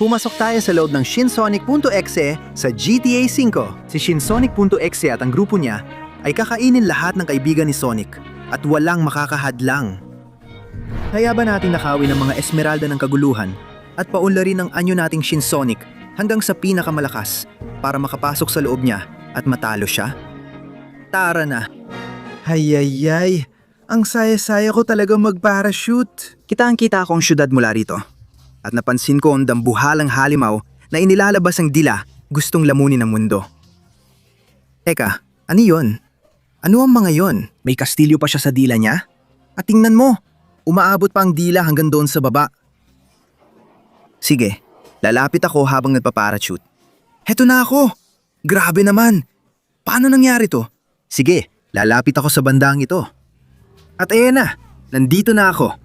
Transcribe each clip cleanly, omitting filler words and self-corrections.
Pumasok tayo sa loob ng Shinsonic.exe sa GTA V. Si Shinsonic.exe at ang grupo niya ay kakainin lahat ng kaibigan ni Sonic at walang makakahadlang. Kaya ba natin nakawin ang mga Esmeralda ng kaguluhan at paunlarin ang anyo nating Shinsonic hanggang sa pinakamalakas para makapasok sa loob niya at matalo siya? Tara na! Hayayay! Ang saya-saya ko talaga mag-parachute. Kitang-kita ko ang syudad mula rito. At napansin ko ang dambuhalang halimaw na inilalabas ang dila gustong lamunin ang mundo. Eka, ano yun? Ano ang mga yon? May kastilyo pa siya sa dila niya? At tingnan mo, umaabot pa ang dila hanggang doon sa baba. Sige, lalapit ako habang nagpa-parachute. Heto na ako! Grabe naman! Paano nangyari to? Sige, lalapit ako sa bandang ito. At ayan na, nandito na ako.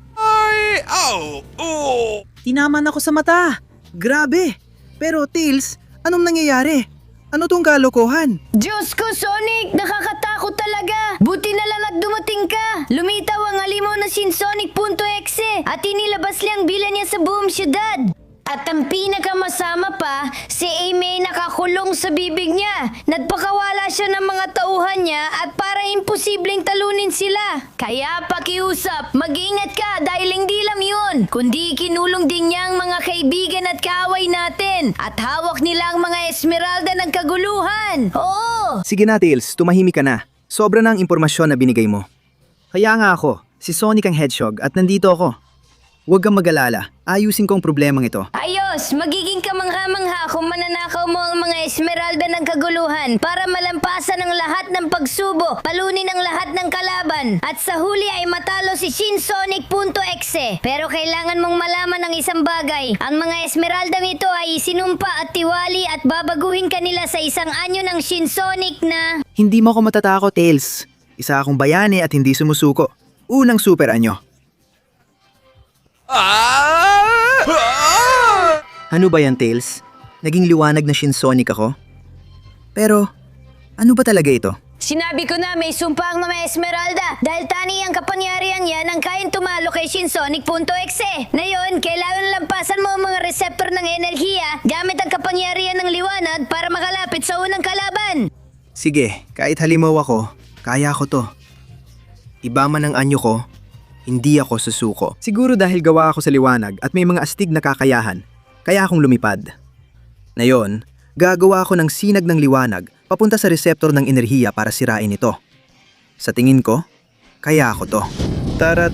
Tinaman ako sa mata. Grabe. Pero Tails, anong nangyayari? Ano tong kalokohan? Diyos ko, Sonic! Nakakatakot talaga! Buti na lang at dumating ka! Lumitaw ang halimaw na Shinsonic.exe at inilabas niya ang bila niya sa buong syudad! At ang pinakamasama pa, si Amy nakakulong sa bibig niya. Nagpakawala siya ng mga tauhan niya at para imposibleng talunin sila. Kaya pakiusap, mag-ingat ka dahil hindi lang yun, kundi kinulong din niya ang mga kaibigan at kaaway natin. At hawak nila ang mga Esmeralda ng kaguluhan. Oo! Sige na Tails, tumahimik ka na. Sobra na ang impormasyon na binigay mo. Kaya nga ako, si Sonic ang Hedgehog at nandito ako. Huwag kang mag-alala, ayusin ko ang problemang ito. Ayos! Magiging kamangha-mangha kung mananakaw mo ang mga Esmeralda ng kaguluhan para malampasan ang lahat ng pagsubok, palunin ang lahat ng kalaban, at sa huli ay matalo si Shinsonic.exe. Pero kailangan mong malaman ng isang bagay. Ang mga Esmeraldang ito ay isinumpa at tiwali at babaguhin kanila sa isang anyo ng Shinsonic na... Hindi mo ako matatakot, Tails. Isa akong bayani at hindi sumusuko. Unang super anyo. Ano ba yan, Tails? Naging liwanag na Shinsonic ako? Pero, ano ba talaga ito? Sinabi ko na may sumpa ang mga Esmeralda dahil tani ang kapangyarihan yan ang kayang tumalo kay Shinsonic.exe. Ngayon, kailangan lampasan mo ang mga reseptor ng enerhiya gamit ang kapangyarihan ng liwanag para makalapit sa unang kalaban. Sige, kahit halimaw ako, kaya ko to. Iba man ang anyo ko, hindi ako susuko. Siguro dahil gawa ako sa liwanag at may mga astig na kakayahan, kaya akong lumipad. Ngayon, gagawa ako ng sinag ng liwanag papunta sa reseptor ng enerhiya para sirain ito. Sa tingin ko, kaya ako to. Tara.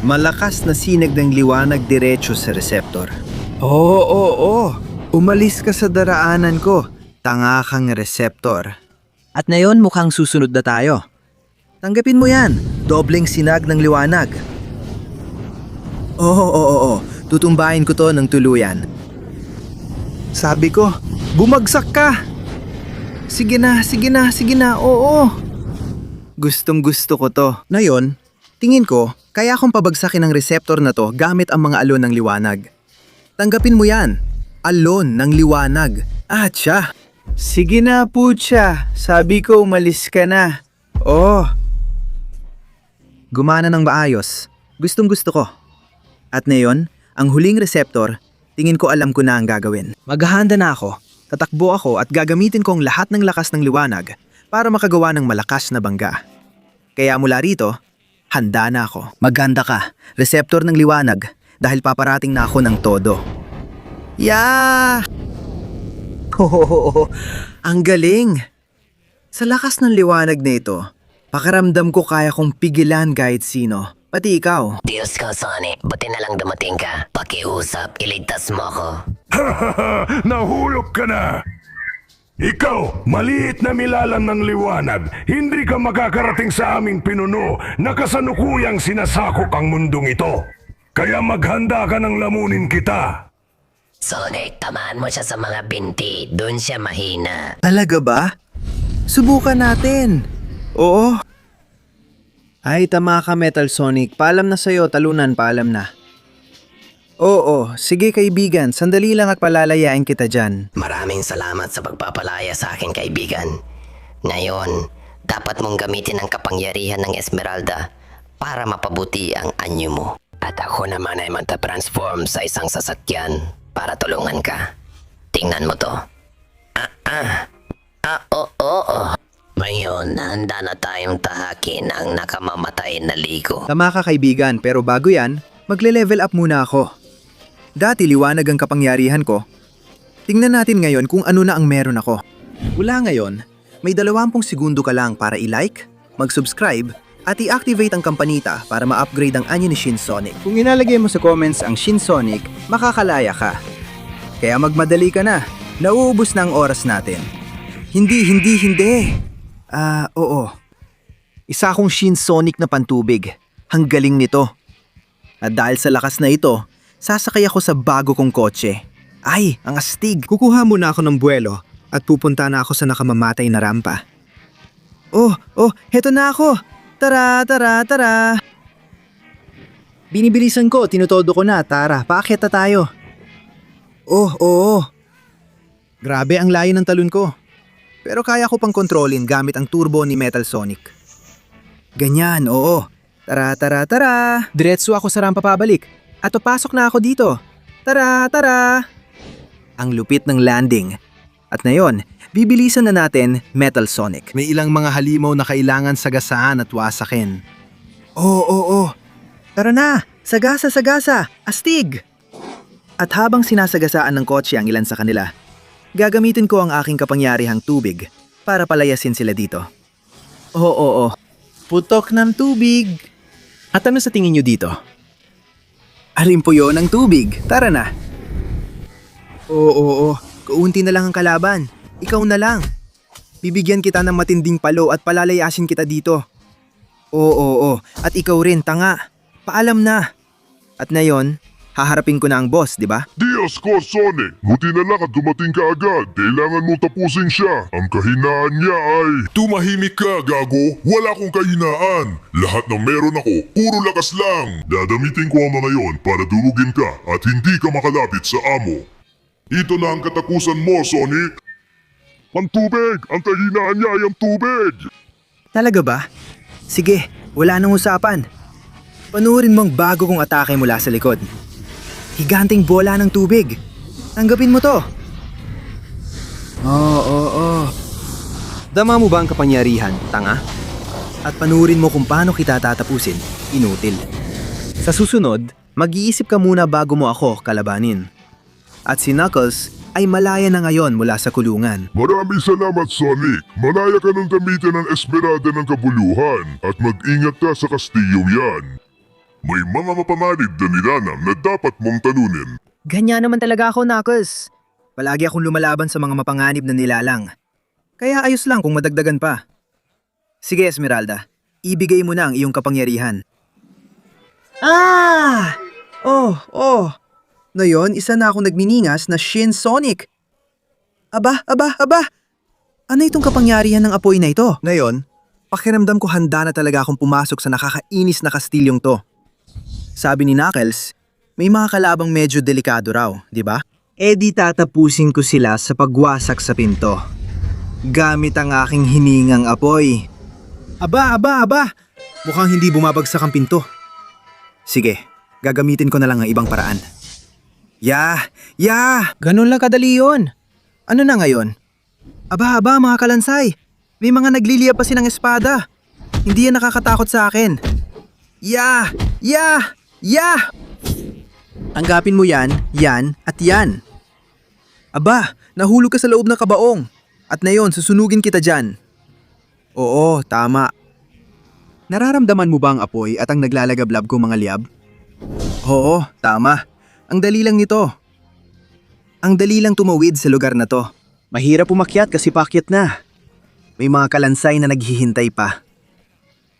Malakas na sinag ng liwanag diretso sa reseptor. Oo. Umalis ka sa daraanan ko. Tanga kang reseptor. At ngayon mukhang susunod na tayo. Tanggapin mo yan. Dobleng sinag ng liwanag. Oo. Tutumbahin ko to ng tuluyan. Sabi ko, bumagsak ka! Sige na, oo. Gustong gusto ko to. Ngayon, tingin ko, kaya akong pabagsakin ang reseptor na to gamit ang mga alon ng liwanag. Tanggapin mo yan. Alon ng liwanag. Atcha! Sige na, putya. Sabi ko, umalis ka na. Oh. Gumana ng maayos. Gustong gusto ko. At ngayon, ang huling reseptor, tingin ko alam ko na ang gagawin. Maghahanda na ako, tatakbo ako at gagamitin ko ang lahat ng lakas ng liwanag para makagawa ng malakas na bangga. Kaya mula rito, handa na ako. Maghanda ka, reseptor ng liwanag, dahil paparating na ako ng todo. Yeah! Ang galing! Sa lakas ng liwanag na ito, pakiramdam ko kaya kong pigilan kahit sino. Pati ikaw. Diyos ko, Sonic. Buti na lang dumating ka. Pakiusap, iligtas mo ako. Nahulog ka na! Ikaw, maliit na milalan ng liwanag, hindi ka makakarating sa aming pinuno na kasanukuyang sinasakop ang mundong ito. Kaya maghanda ka ng lamunin kita. Sonic, tamaan mo siya sa mga binti. Doon siya mahina. Talaga ba? Subukan natin. Oo. Ay, tama ka, Metal Sonic. Paalam na sa'yo, talunan, paalam na. Oo, sige kaibigan, sandali lang at palalayain kita dyan. Maraming salamat sa pagpapalaya sa aking kaibigan. Ngayon, dapat mong gamitin ang kapangyarihan ng Esmeralda para mapabuti ang anyo mo. At ako naman ay magta-transform sa isang sasakyan para tulungan ka. Tingnan mo to. Oo. Ngayon, handa na tayong tahakin ang nakamamatay na Liko. Tama ka kaibigan, pero bago yan, magle-level up muna ako. Dati liwanag ang kapangyarihan ko. Tingnan natin ngayon kung ano na ang meron ako. Mula ngayon, may 20 segundo ka lang para i-like, mag-subscribe, at i-activate ang kampanita para ma-upgrade ang anyo ni Shinsonic. Kung inalagay mo sa comments ang Shinsonic, makakalaya ka. Kaya magmadali ka na, nauubos na ang oras natin. Hindi. Oo. Isa akong Shinsonic na pantubig. Ang galing nito. At dahil sa lakas na ito, sasakay ako sa bago kong kotse. Ay, ang astig. Kukuha muna ako ng buwelo at pupunta na ako sa nakamamatay na rampa. Oh, heto na ako. Tara. Binibilisan ko, tinutodo ko na. Tara, paakyat na tayo. Oo. Grabe ang layo ng talon ko. Pero kaya ko pang kontrolin gamit ang turbo ni Metal Sonic. Ganyan, oo. Tara. Diretso ako sa rampa pabalik. At papasok na ako dito. Tara. Ang lupit ng landing. At ngayon, bibilisan na natin Metal Sonic. May ilang mga halimaw na kailangan sagasaan at wasakin. Oo. Tara na, sagasa, astig! At habang sinasagasaan ng kotse ang ilan sa kanila, gagamitin ko ang aking kapangyarihang tubig para palayasin sila dito. Oo. Putok ng tubig. At ano sa tingin nyo dito? Alimpuyo ng tubig. Tara na. Oo. Kaunti na lang ang kalaban. Ikaw na lang. Bibigyan kita ng matinding palo at palalayasin kita dito. Oo. At ikaw rin, tanga. Paalam na. At ngayon, haharapin ko na ang boss, di ba? Diyos ko, Sonic! Buti na lang at dumating ka agad. Kailangan mo tapusin siya. Ang kahinaan niya ay... Tumahimik ka, gago! Wala akong kahinaan! Lahat ng meron ako, puro lakas lang! Dadamitin ko ang mga yon para durugin ka at hindi ka makalapit sa amo. Ito na ang katakusan mo, Sonic! Ang tubig! Ang kahinaan niya ay ang tubig! Talaga ba? Sige, wala nang usapan. Panuorin mo ang bago kong atake mula sa likod. Higanting bola ng tubig. Tanggapin mo to. Oo. Dama mo ba ang kapangyarihan, tanga? At panuorin mo kung paano kita tatapusin, inutil. Sa susunod, mag-iisip ka muna bago mo ako kalabanin. At si Knuckles ay malaya na ngayon mula sa kulungan. Maraming salamat, Sonic. Malaya ka ng gamitin ng Esmeralda ng kabuluhan at mag-ingat ka sa kastilyo yan. May mga mapamanid na nilalang na dapat mong talunin. Ganyan naman talaga ako, Knuckles. Palagi akong lumalaban sa mga mapanganib na nilalang. Kaya ayos lang kung madagdagan pa. Sige, Esmeralda. Ibigay mo na ang iyong kapangyarihan. Ngayon, isa na akong nagminingas na Shinsonic. Aba! Ano itong kapangyarihan ng apoy na ito? Ngayon, pakiramdam ko handa na talaga akong pumasok sa nakakainis na kastilyong to. Sabi ni Knuckles, may mga kalabang medyo delikado raw, di ba? Di tatapusin ko sila sa pagwasak sa pinto. Gamit ang aking hiningang apoy. Aba! Mukhang hindi bumabagsak ang pinto. Sige, gagamitin ko na lang ang ibang paraan. Ganun lang kadali yun. Ano na ngayon? Aba, mga kalansay. May mga nagliliya pa ng espada. Hindi yan nakakatakot sa akin. Tanggapin mo yan, at yan. Aba, nahulog ka sa loob ng kabaong. At ngayon, susunugin kita dyan. Oo, tama. Nararamdaman mo ba ang apoy at ang naglalagablab ko mga liyab? Oo, tama. Ang dali lang nito. Ang dali lang tumawid sa lugar na to. Mahirap umakyat kasi paakyat na. May mga kalansay na naghihintay pa.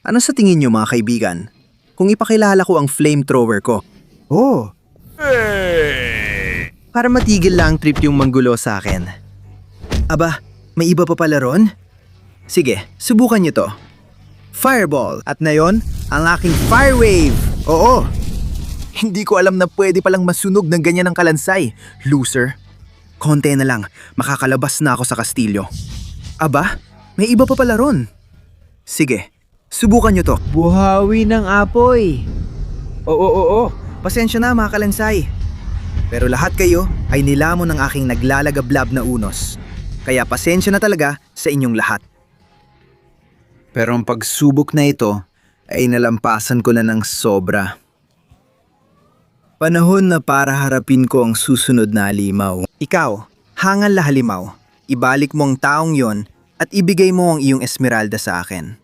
Ano sa tingin nyo mga kaibigan? Kung ipakilala ko ang flamethrower ko. Para matigil lang trip yung manggulo sa akin. Aba, may iba pa pala ron? Sige, subukan nyo to. Fireball. At ngayon, ang aking fire wave. Oo. Hindi ko alam na pwede palang masunog ng ganyan ng kalansay. Loser. Konti na lang, makakalabas na ako sa kastilyo. Aba, may iba pa pala ron. Sige, subukan nyo to. Buhawi ng apoy. Oo. Pasensya na mga kalansay. Pero lahat kayo ay nilamon ng aking naglalagablab na unos. Kaya pasensya na talaga sa inyong lahat. Pero ang pagsubok na ito ay nalampasan ko na ng sobra. Panahon na para harapin ko ang susunod na halimaw. Ikaw, hangal na halimaw. Ibalik mo ang taong yon at ibigay mo ang iyong esmeralda sa akin.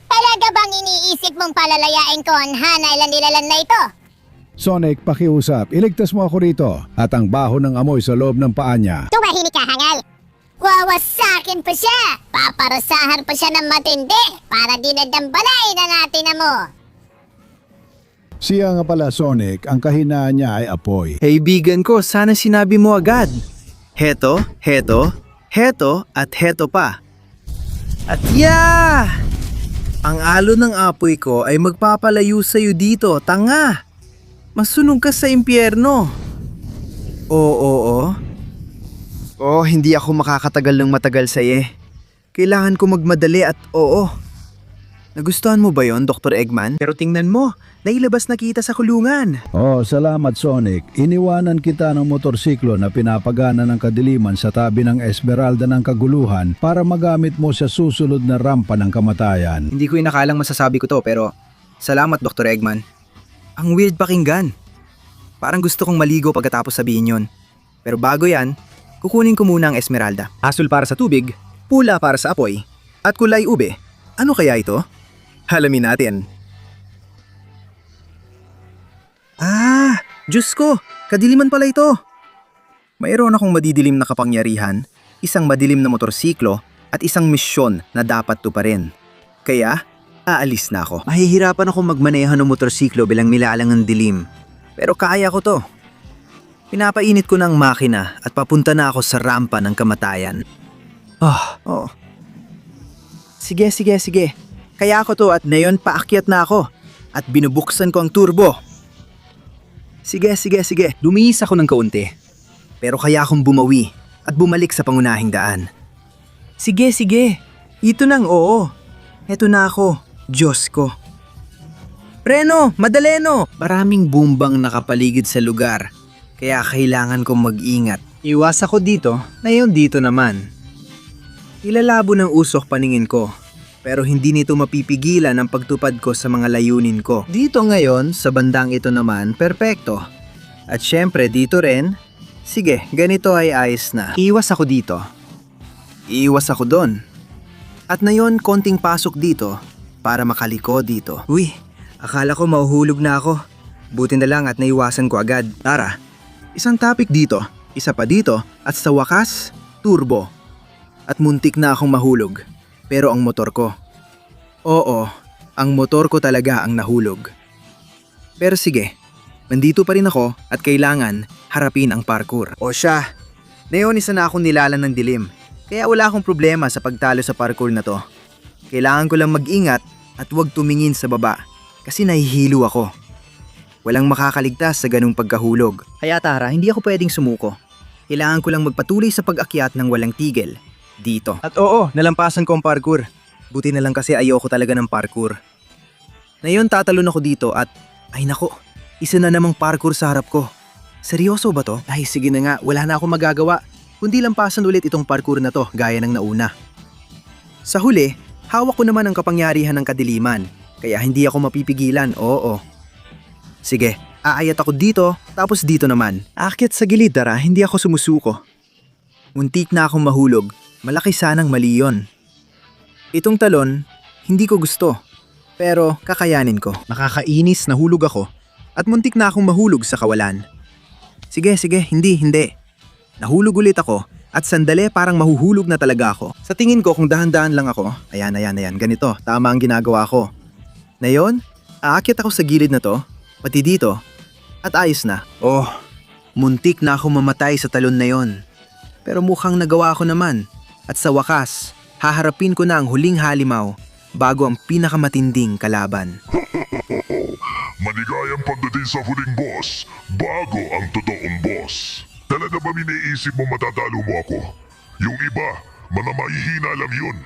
Talaga bang iniisip mong palalayain ko ang hanay landilalan na ito? Sonic, pakiusap. Iligtas mo ako rito at ang baho ng amoy sa loob ng paa niya. Tumahimik ka, hangal. Wawasakin pa siya. Paparusahan pa siya ng matindi para dinadambalay na natin na mo. Siya nga pala, Sonic, ang kahinaan niya ay apoy. Kaibigan ko, sana sinabi mo agad. Heto, heto, heto at heto pa. At ang alo ng apoy ko ay magpapalayo sa'yo dito, tanga! Masunog ka sa impyerno. Oo. Oh, hindi ako makakatagal ng matagal sa'yo. Kailangan ko magmadali at oo. Nagustuhan mo ba yon, Dr. Eggman? Pero tingnan mo, nailabas na kita sa kulungan. Oh, salamat, Sonic. Iniwanan kita ng motorsiklo na pinapagana ng kadiliman sa tabi ng Esmeralda ng Kaguluhan para magamit mo sa susunod na rampa ng kamatayan. Hindi ko inakalang masasabi ko to pero salamat Dr. Eggman. Ang weird pakinggan. Parang gusto kong maligo pagkatapos sabihin yon. Pero bago yan, kukunin ko muna ang Esmeralda. Asul para sa tubig, pula para sa apoy, at kulay ube. Ano kaya ito? Halamin natin. Diyos ko! Kadiliman pala ito! Mayroon akong madidilim na kapangyarihan, isang madilim na motorsiklo, at isang misyon na dapat tuparin. Kaya, aalis na ako. Mahihirapan akong magmaneho ng motorsiklo bilang nilalang ng dilim. Pero kaya ko to. Pinapainit ko ng makina at papunta na ako sa rampa ng kamatayan. Oh. Sige. Kaya ko to at ngayon paakyat na ako at binubuksan ko ang turbo. Sige. Lumiis ako ng kaunti. Pero kaya akong bumawi at bumalik sa pangunahing daan. Sige. Ito nang oo. Eto na ako. Diyos ko. Preno! Madaleno! Maraming bumbang nakapaligid sa lugar. Kaya kailangan kong mag-ingat. Iwas ako dito, ngayon dito naman. Ilalabo ng usok paningin ko. Pero hindi nito mapipigilan ang pagtupad ko sa mga layunin ko. Dito ngayon, sa bandang ito naman, perpekto. At syempre dito rin, sige, ganito ay ayos na. Iwas ako dito. Iwas ako doon. At ngayon, konting pasok dito para makaliko dito. Uy, akala ko mahuhulog na ako. Buti na lang at naiwasan ko agad. Tara, isang topic dito, isa pa dito, at sa wakas, turbo. At muntik na akong mahulog. Pero ang motor ko. Oo, ang motor ko talaga ang nahulog. Pero sige, nandito pa rin ako at kailangan harapin ang parkour. O siya, ngayon isa na akong nilalan ng dilim. Kaya wala akong problema sa pagtalo sa parkour na to. Kailangan ko lang mag-ingat at huwag tumingin sa baba kasi nahihilo ako. Walang makakaligtas sa ganung pagkahulog. Kaya Tara, hindi ako pwedeng sumuko. Kailangan ko lang magpatuloy sa pag-akyat ng walang tigil. Dito. At oo, nalampasan ko ang parkour. Buti na lang kasi ayoko talaga ng parkour. Ngayon tatalon ako dito at, ay nako, isa na namang parkour sa harap ko. Seryoso ba to? Ay sige na nga, wala na akong magagawa. Kundi lampasan ulit itong parkour na to gaya ng nauna. Sa huli, hawak ko naman ang kapangyarihan ng kadiliman. Kaya hindi ako mapipigilan, oo. Sige, aayat ako dito, tapos dito naman. Aakyat sa gilid, Tara, hindi ako sumusuko. Muntik na akong mahulog. Malaki sanang mali yun. Itong talon, hindi ko gusto. Pero kakayanin ko. Nakakainis, nahulog ako. At muntik na akong mahulog sa kawalan. Sige, hindi. Nahulog ulit ako at sandali parang mahuhulog na talaga ako. Sa tingin ko kung dahan-dahan lang ako, ayan, ganito, tama ang ginagawa ko. Ngayon, aakyat ako sa gilid na to, pati dito, at ayos na. Oh, muntik na akong mamatay sa talon na yon. Pero mukhang nagawa ko naman. At sa wakas, haharapin ko na ang huling halimaw bago ang pinakamatinding kalaban. Maligayang pagdating sa huling boss, bago ang totoong boss. Talaga ba iniisip mo matatalo mo ako? Yung iba, mga mahihina lang yun.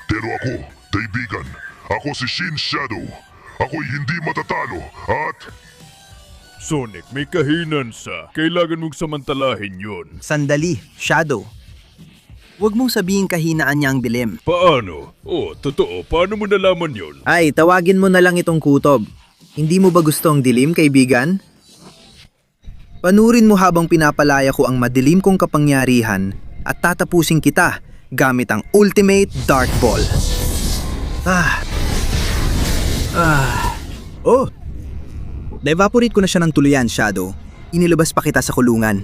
Pero ako, kaibigan, ako si Shin Shadow. Ako'y hindi matatalo at... Sonic, may kahinan sa. Kailangan mong samantalahin yun. Sandali, Shadow. Huwag mong sabihin kahinaan niya ang dilim. Paano? Oh, totoo. Paano mo nalaman yun? Ay, tawagin mo na lang itong kutob. Hindi mo ba gusto ang dilim, kaibigan? Panurin mo habang pinapalaya ko ang madilim kong kapangyarihan at tatapusin kita gamit ang Ultimate Dark Ball. Oh! Na-evaporate ko na siya ng tuluyan, Shadow. Inilabas pa kita sa kulungan.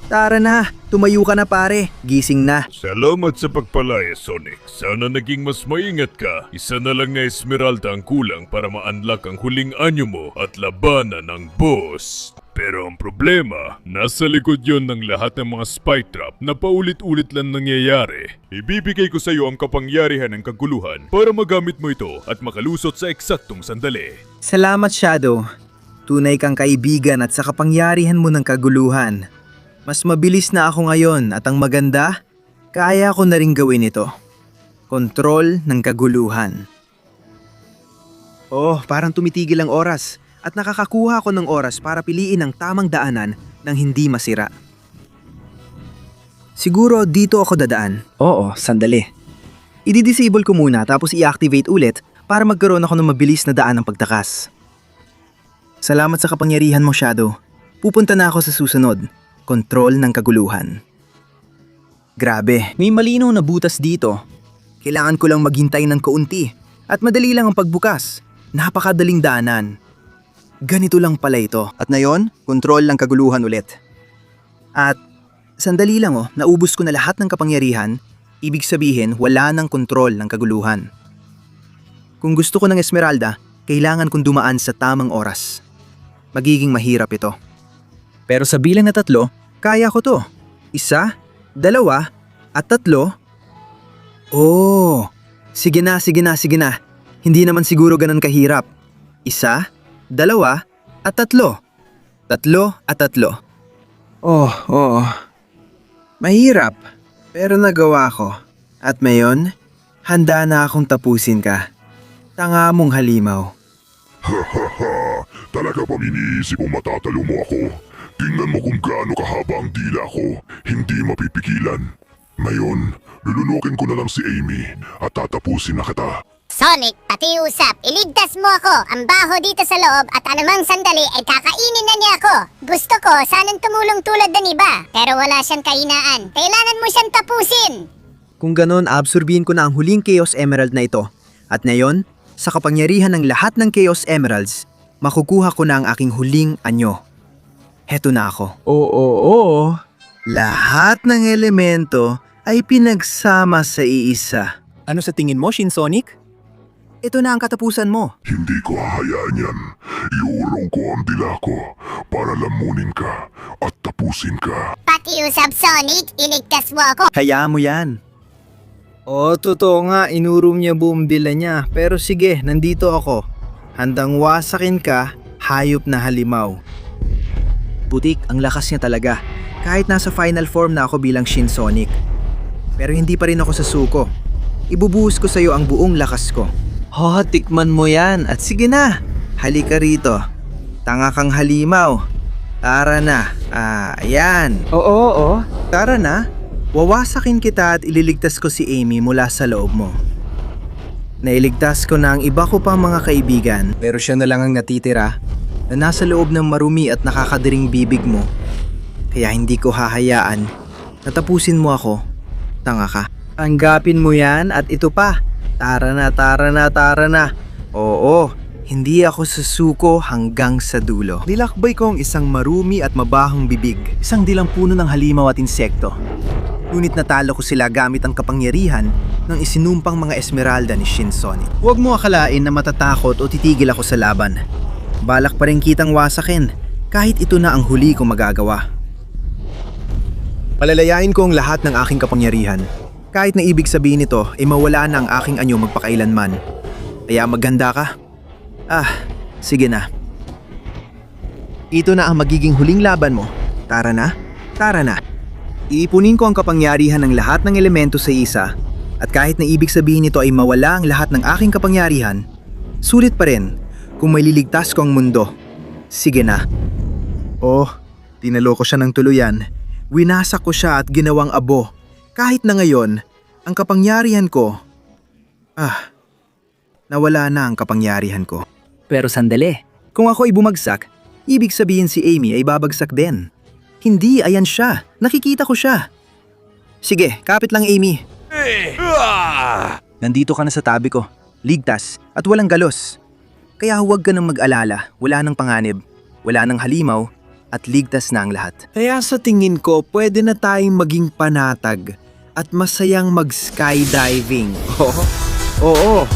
Tara na! Tumayo ka na pare! Gising na! Salamat sa pagpalaya, Sonic. Sana naging mas maingat ka. Isa na lang na Esmeralda ang kulang para ma-unlock ang huling anyo mo at labanan ng boss. Pero ang problema, nasa likod yon ng lahat ng mga spy trap na paulit-ulit lang nangyayari. Ibibigay ko sa iyo ang kapangyarihan ng kaguluhan para magamit mo ito at makalusot sa eksaktong sandali. Salamat, Shadow. Tunay kang kaibigan at sa kapangyarihan mo ng kaguluhan. Mas mabilis na ako ngayon at ang maganda, kaya ko na rin gawin ito. Kontrol ng kaguluhan. Oh, parang tumitigil ang oras at nakakakuha ko ng oras para piliin ang tamang daanan nang hindi masira. Siguro dito ako dadaan. Oo, sandali. I-disable ko muna tapos i-activate ulit para magkaroon ako ng mabilis na daan ng pagtakas. Salamat sa kapangyarihan mo, Shadow. Pupunta na ako sa susunod. Kontrol ng kaguluhan. Grabe, may malinaw na butas dito. Kailangan ko lang maghintay ng kaunti at madali lang ang pagbukas. Napakadaling daanan. Ganito lang pala ito. At ngayon, kontrol ng kaguluhan ulit. At sandali lang naubos ko na lahat ng kapangyarihan, ibig sabihin wala nang kontrol ng kaguluhan. Kung gusto ko ng Esmeralda, kailangan kong dumaan sa tamang oras. Magiging mahirap ito. Pero sa bilang na 3, kaya ko to. 1, 2, at 3. Oh, sige na. Hindi naman siguro ganun kahirap. 1, 2, at 3. 3 at 3. Oh. Mahirap, pero nagawa ko. At ngayon, handa na akong tapusin ka. Tanga mong halimaw. Talaga bang iniisip mo matatalo mo ako? Tingnan mo kung gaano kahaba ang dila ko. Hindi mapipigilan. Ngayon, lulunukin ko na lang si Amy at tatapusin na kita. Sonic, pakiusap. Iligtas mo ako. Ang baho dito sa loob at anumang sandali ay kakainin na niya ako. Gusto ko sanang tumulong tulad ng iba. Pero wala siyang kahinaan. Kailangan mo siyang tapusin. Kung ganon, absorbihin ko na ang huling Chaos Emerald na ito. At ngayon, sa kapangyarihan ng lahat ng Chaos Emeralds, makukuha ko na ang aking huling anyo. Heto na ako. Oo. Lahat ng elemento ay pinagsama sa iisa. Ano sa tingin mo, Shinsonic? Ito na ang katapusan mo. Hindi ko hahayaan yan. Iulong ko ang dila ko para lamunin ka at tapusin ka. Pakiusap, Sonic. Iligtas mo ako. Hayaan mo yan. Totoo nga, inurong niya buong dila niya. Pero sige, nandito ako. Handang wasakin ka, hayop na halimaw. Butik, ang lakas niya talaga. Kahit nasa final form na ako bilang Shinsonic. Pero hindi pa rin ako sa suko. Ibubuhos ko sa iyo ang buong lakas ko. Tikman mo yan at sige na. Halika rito. Tanga kang halimaw. Tara na. Ayan. Oo. Tara na. Wawasakin kita at ililigtas ko si Amy mula sa loob mo. Nailigtas ko na ang iba ko pang mga kaibigan. Pero siya na lang ang natitira na nasa loob ng marumi at nakakadiring bibig mo. Kaya hindi ko hahayaan. Natapusin mo ako. Tanga ka. Tanggapin mo yan at ito pa. Tara na. Oo, hindi ako susuko hanggang sa dulo. Nilakbay ko ang isang marumi at mabahong bibig. Isang dilang puno ng halimaw at insekto. Ngunit natalo ko sila gamit ang kapangyarihan ng isinumpang mga Esmeralda ni Shinsonic. Huwag mo akalain na matatakot o titigil ako sa laban. Balak pa rin kitang wasakin kahit ito na ang huli kong magagawa. Palalayain ko ang lahat ng aking kapangyarihan. Kahit na ibig sabihin nito ay mawala na ang aking anyo magpakailanman. Kaya maganda ka? Sige na. Ito na ang magiging huling laban mo. Tara na. Iipunin ko ang kapangyarihan ng lahat ng elemento sa isa at kahit na ibig sabihin nito ay mawala ang lahat ng aking kapangyarihan, sulit pa rin kung may liligtas ko ang mundo. Sige na. Oh, tinalo ko siya ng tuluyan. Winasak ko siya at ginawang abo. Kahit na ngayon, ang kapangyarihan ko... nawala na ang kapangyarihan ko. Pero sandali, kung ako ay bumagsak, ibig sabihin si Amy ay babagsak din. Hindi, ayan siya. Nakikita ko siya. Sige, kapit lang Amy. Nandito ka na sa tabi ko. Ligtas at walang galos. Kaya huwag ka nang mag-alala, wala nang panganib, wala nang halimaw, at ligtas na ang lahat. Kaya sa tingin ko, pwede na tayong maging panatag at masayang mag-skydiving. Oo,